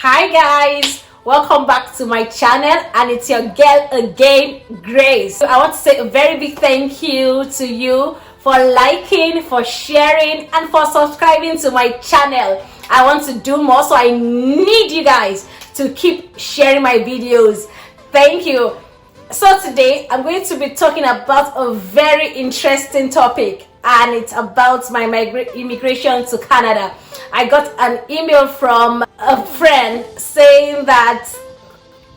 Hi guys, welcome back to my channel, and it's your girl again, Grace. I want to say a very big thank you to you for liking, for sharing, and for subscribing to my channel. I want to do more, so I need you guys to keep sharing my videos. Thank you. So today I'm going to be talking about a very interesting topic, and it's about my immigration to Canada. I got an email from a friend saying that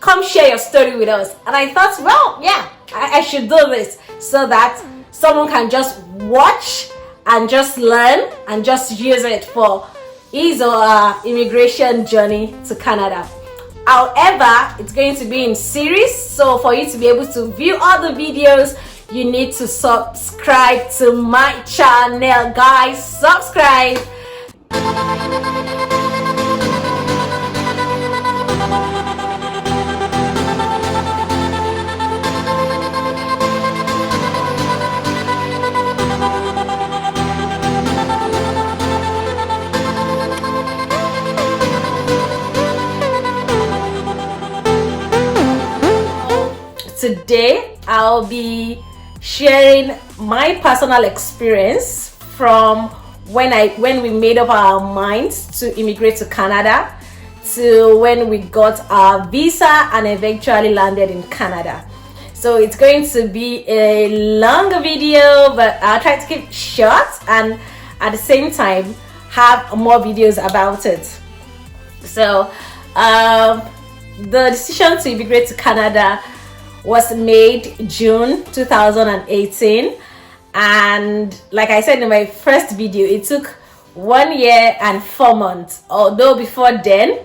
come share your story with us, and I thought, well, yeah, I should do this so that someone can just watch and just learn and just use it for his or her immigration journey to Canada. However, it's going to be in series, so for you to be able to view all the videos, you need to subscribe to my channel. Guys, subscribe. Today I'll be sharing my personal experience from when we made up our minds to immigrate to Canada to when we got our visa and eventually landed in Canada. So it's going to be a longer video, but I'll try to keep it short and at the same time have more videos about it. So the decision to immigrate to Canada was made June 2018, and like I said in my first video, it took 1 year and 4 months. Although before then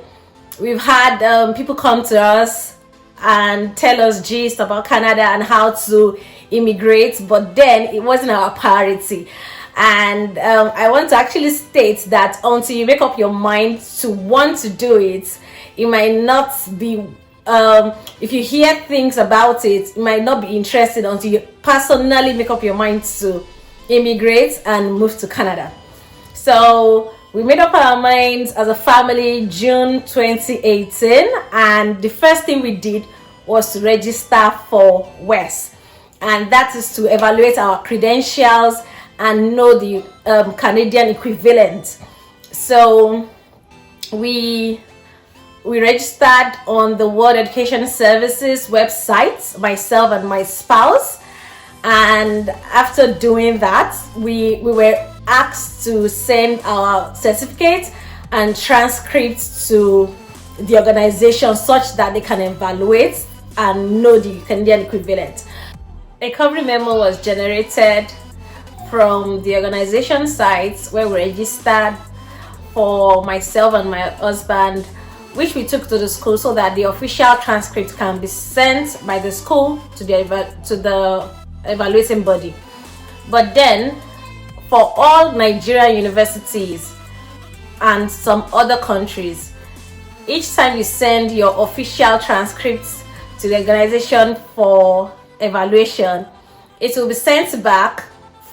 we've had people come to us and tell us gist about Canada and how to immigrate, but then it wasn't our priority. And I want to actually state that until you make up your mind to want to do it, it might not be if you hear things about it, you might not be interested until you personally make up your mind to immigrate and move to Canada. So we made up our minds as a family June 2018, and the first thing we did was to register for WES, and that is to evaluate our credentials and know the Canadian equivalent. So we registered on the World Education Services website, myself and my spouse, and after doing that we were asked to send our certificate and transcripts to the organization such that they can evaluate and know the Canadian equivalent. A covering memo was generated from the organization sites where we registered for myself and my husband, which we took to the school so that the official transcript can be sent by the school to the evaluating body. But then for all Nigerian universities and some other countries, each time you send your official transcripts to the organization for evaluation, it will be sent back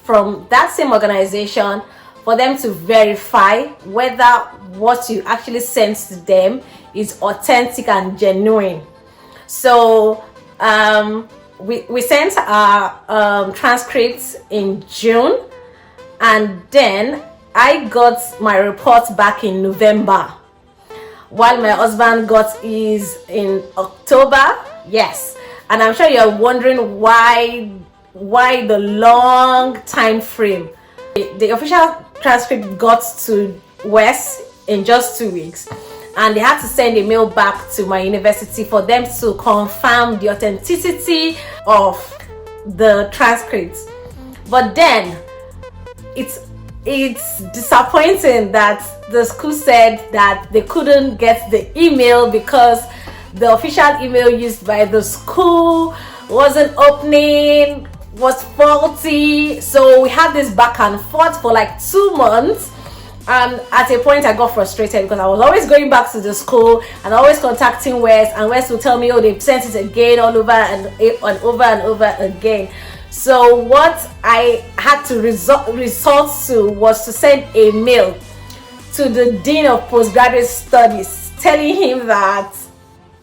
from that same organization for them to verify whether what you actually sent to them is authentic and genuine. So we sent our transcripts in June, and then I got my report back in November, while my husband got his in October. Yes, and I'm sure you're wondering why the long time frame. The official transcript got to WES in just 2 weeks, and they had to send a mail back to my university for them to confirm the authenticity of the transcripts. But then it's disappointing that the school said that they couldn't get the email because the official email used by the school wasn't opening, was faulty. So we had this back and forth for like 2 months, and at a point I got frustrated because I was always going back to the school and always contacting WES, and WES would tell me, oh, they've sent it again all over and over and over again. So what I had to resort to was to send a mail to the Dean of Postgraduate Studies telling him that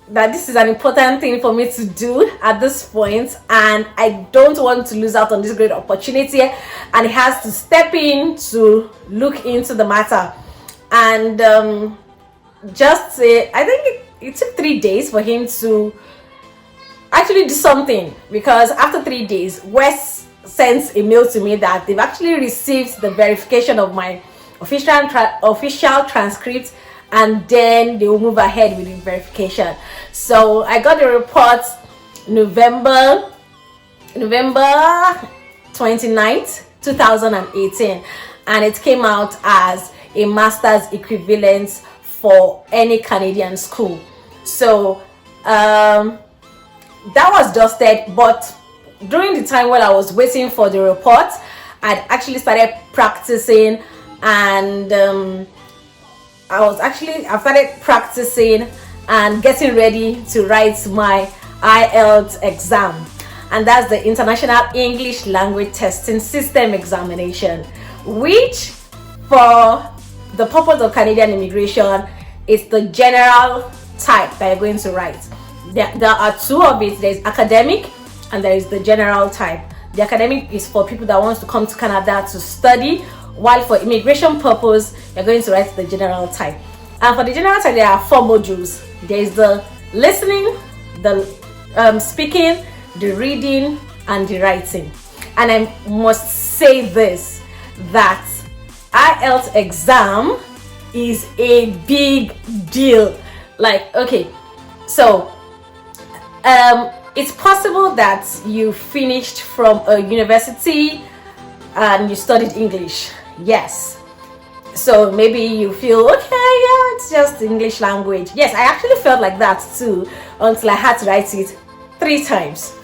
this is an important thing for me to do at this point, and I don't want to lose out on this great opportunity, and he has to step in to look into the matter. And just say, I think it took 3 days for him to actually do something, because after 3 days, Wes sent a mail to me that they've actually received the verification of my official transcript, and then they will move ahead with the verification. So I got the report November 29th, 2018, and it came out as a master's equivalent for any Canadian school. So that was dusted, but during the time while I was waiting for the report, I'd actually started practicing, and I started practicing and getting ready to write my IELTS exam, and that's the International English Language Testing System examination, which for the purpose of Canadian immigration is the general type that you're going to write. There are two of it. There's academic and there is the general type. The academic is for people that want to come to Canada to study, while for immigration purpose, you're going to write the general type. And for the general type, there are 4 modules. There is the listening, the speaking, the reading, and the writing. And I must say this, that IELTS exam is a big deal. Like, okay, so it's possible that you finished from a university and you studied English. Yes. So maybe you feel, okay, yeah, it's just English language. Yes, I actually felt like that too, until I had to write it 3 times.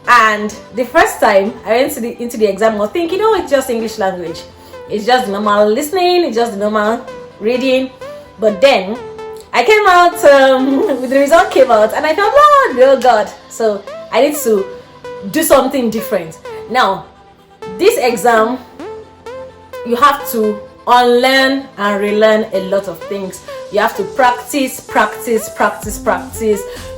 And the first time I went into the exam, I was thinking, oh, it's just English language. It's just normal listening, it's just normal reading. But then I came out, the result came out, and I felt, oh God. So I need to do something different. Now, this exam, you have to unlearn and relearn a lot of things. You have to practice.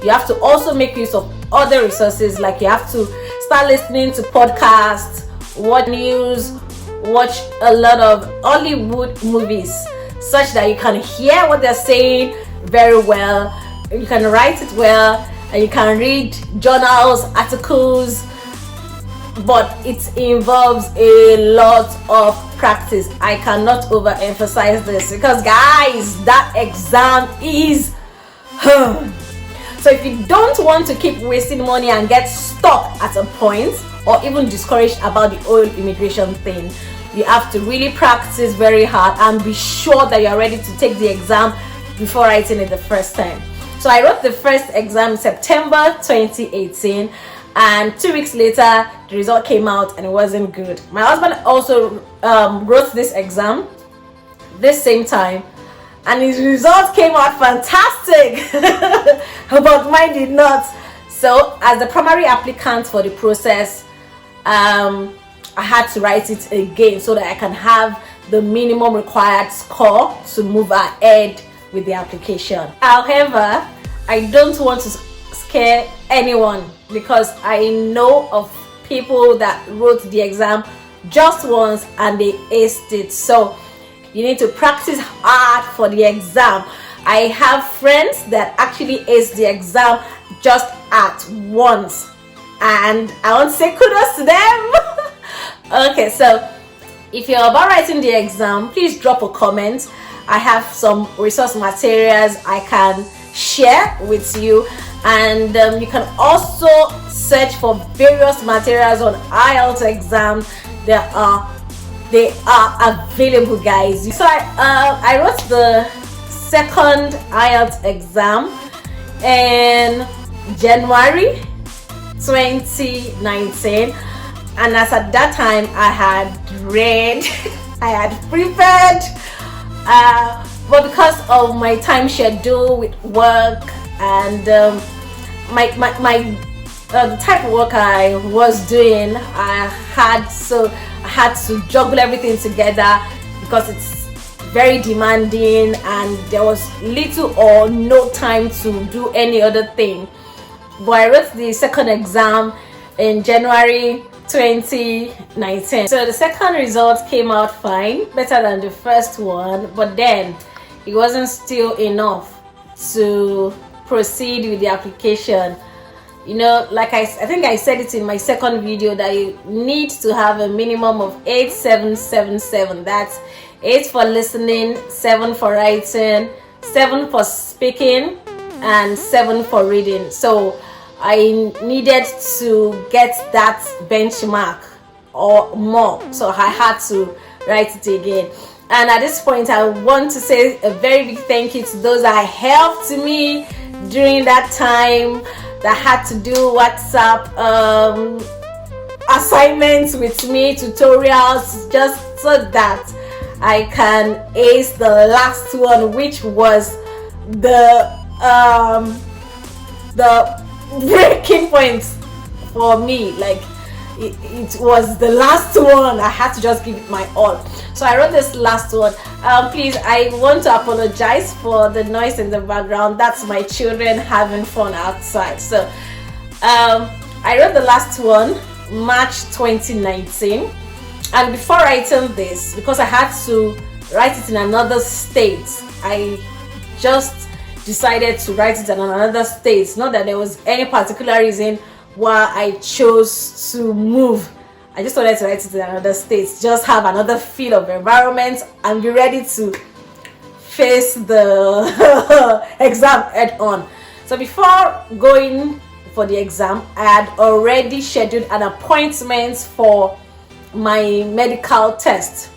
You have to also make use of other resources, like you have to start listening to podcasts, watch news, watch a lot of Hollywood movies, such that you can hear what they're saying very well, you can write it well, and you can read journals, articles. But it involves a lot of practice. I cannot overemphasize this, because guys, that exam is so if you don't want to keep wasting money and get stuck at a point, or even discouraged about the whole immigration thing, you have to really practice very hard and be sure that you're ready to take the exam before writing it the first time. So I wrote the first exam in September 2018, and 2 weeks later the result came out and it wasn't good. My husband also wrote this exam this same time, and his results came out fantastic but mine did not. So as the primary applicant for the process, I had to write it again so that I can have the minimum required score to move ahead with the application. However, I don't want to scare anyone, because I know of people that wrote the exam just once and they aced it. So you need to practice hard for the exam. I have friends that actually aced the exam just at once, and I want to say kudos to them. Okay, so if you're about writing the exam, please drop a comment. I have some resource materials I can share with you, and you can also search for various materials on IELTS exam. They are available, guys. So I wrote the second IELTS exam in January 2019, and as at that time I had read, I had prepared, but because of my time schedule with work and the type of work I was doing, I had to juggle everything together, because it's very demanding, and there was little or no time to do any other thing. But I wrote the second exam in January 2019. So the second result came out fine, better than the first one, but then it wasn't still enough to proceed with the application. You know, like I think I said it in my second video that you need to have a minimum of 8777. That's 8 for listening, 7 for writing, 7 for speaking, and 7 for reading. So I needed to get that benchmark or more, so I had to write it again. And at this point, I want to say a very big thank you to those that helped me during that time, that had to do WhatsApp assignments with me, tutorials, just so that I can ace the last one, which was the breaking point for me. Like it was the last one. I had to just give it my all. So I wrote this last one. Please, I want to apologize for the noise in the background. That's my children having fun outside. So I wrote the last one March 2019, and before writing this, because I had to write it in another state, I just decided to write it in another state. Not that there was any particular reason why I chose to move. I just wanted to write it in another state, just have another feel of environment and be ready to face the exam head on. So before going for the exam, I had already scheduled an appointment for my medical test,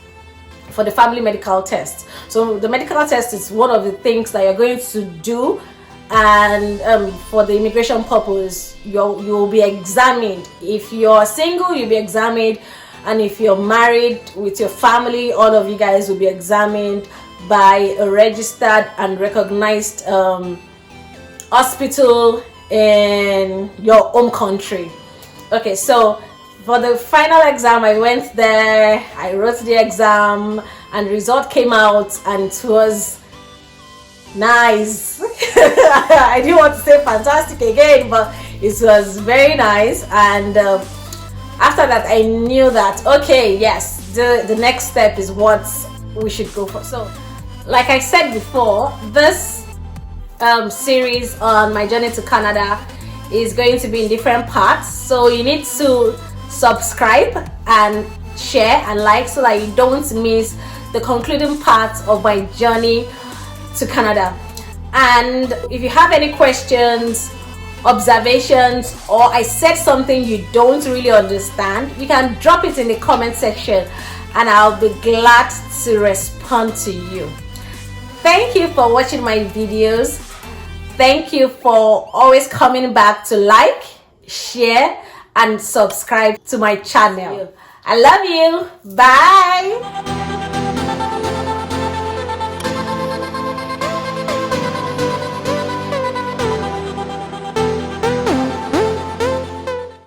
for the family medical test. So the medical test is one of the things that you're going to do, and for the immigration purpose, you'll be examined. If you're single, you'll be examined, and if you're married with your family, all of you guys will be examined by a registered and recognized hospital in your home country. Okay, so for the final exam, I went there, I wrote the exam, and the result came out, and it was nice. I didn't want to say fantastic again, but it was very nice. And after that, I knew that, okay, yes, the next step is what we should go for. So like I said before, this series on my journey to Canada is going to be in different parts, so you need to subscribe and share and like so that you don't miss the concluding part of my journey to Canada. And if you have any questions, observations, or I said something you don't really understand, you can drop it in the comment section and I'll be glad to respond to you. Thank you for watching my videos. Thank you for always coming back to like, share, and subscribe to my channel. I love you. Bye.